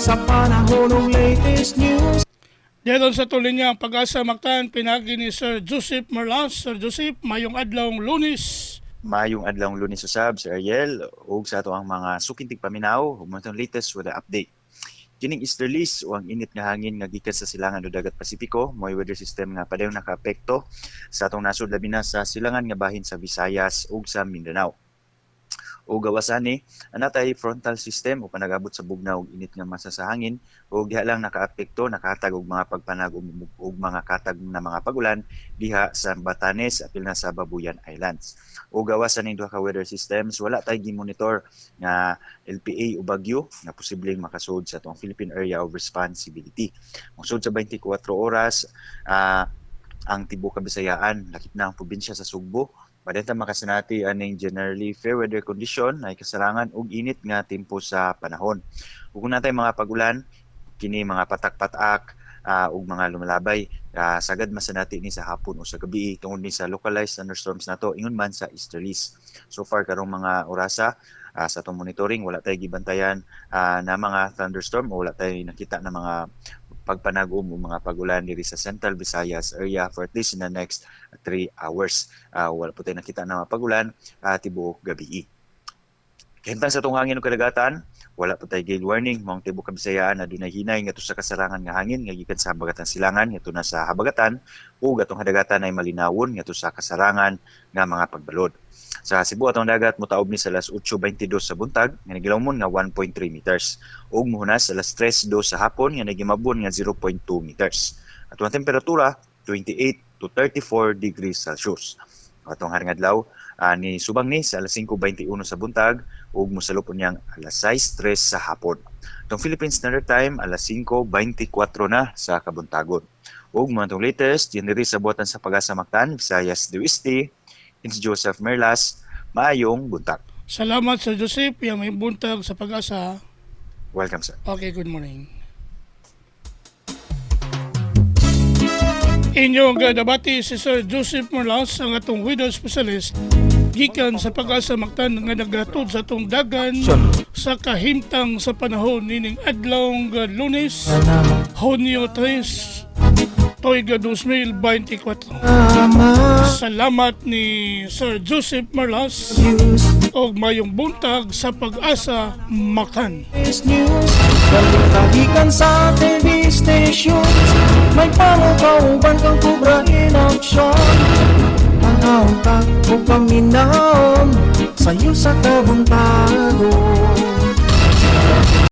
sa panahon ng latest news. Dito sa tuloy niya ang Pag-asa Mactan, pinagi ni Sir Joseph Merlas. Sir Joseph, mayong adlawng Lunes. Maayong adlawng Lunes usab, Sir Ariel, ug sa ato ang mga sukintig paminaw, ug mga latest with the update. Kining easterlies o ang init nga hangin nga gikan sa silangan o dagat Pasipiko, mo'y weather system nga padayon nakaapekto sa atong nasud labi na sa silangan nga bahin sa Visayas ug sa Mindanao. O gawasan ni anatay frontal system o panagabot sa bugnaw og init nga masa sa hangin ug diha lang nakaapekto nakahatag og mga pagpanag ug mga katag na mga pagulan diha sa Batanes apil na sa Babuyan Islands. O gawasan ning duha ka weather systems wala tay gi-monitor nga LPA o bagyo nga posibleng makasud sa atong Philippine Area of Responsibility. Mangsud sa 24 oras ang tibuok Kabisayaan lakip na ang probinsya sa Sugbo. Padenta makasanati aning generally fair weather condition ay kasarangan og init nga tempo sa panahon. Ug kung natay mga pagulan kini mga patak-patak ug mga lumalabay sagad masanati ni sa hapon o sa gabi tungod ni sa localized thunderstorms nato ingon man sa easterlies. So far karong mga orasa sa atong monitoring wala tay gibantayan na mga thunderstorm o wala tay nakita na mga pagpanagom o mga pagulan diri sa Central Visayas area for at least in the next 3 hours. Wala po tayo nakita na mga pagulan tibuok gabi. Kahintang sa itong hangin o kadagatan, wala po tayo gale warning. Mong tibuok Kabisayaan na dunay hinay nga to sa kasarangan nga hangin nga gikan sa habagatan silangan nga to na sa habagatan ug atong hadagatan ay malinawon nga to sa kasarangan nga mga pagbalod. Sa Cebu atong dagat motaob ni sa alas 8:22 sa buntag nga nagilawmon nga 1.3 meters ug mohunas sa alas 3:02 sa hapon nga nagimabon nga 0.2 meters. Atong temperatura 28 to 34 degrees Celsius. Atong haring adlaw ni subang ni sa alas 5:21 sa buntag ug mosalupon niyang alas 6:03 sa hapon. Atong Philippine Standard Time alas 5:24 na sa kabuntagon. Ug mga tong latest diniri sa buhatan sa Pag-asa Mactan, Visayas del Oeste. It's Joseph Merlas. Maayong buntag. Salamat Sir Joseph, yung may buntag sa Pag-asa. Welcome, sir. Okay, good morning. Inyong gadabati si Sir Joseph Merlas, ang atong widow specialist gikan sa Pag-asa Mactan nga naghatod sa atong dagan sa kahimtang sa panahon nining adlawng Lunes, Hunyo 3, Toyga 2024. Salamat ni Sir Joseph Merlas o mayong buntag sa Pag-asa Mactan. Balitagikan sa TV stations, may pangukauban kang kubra in action. Panahon ta o paminaw sa'yo sa kabuntagon.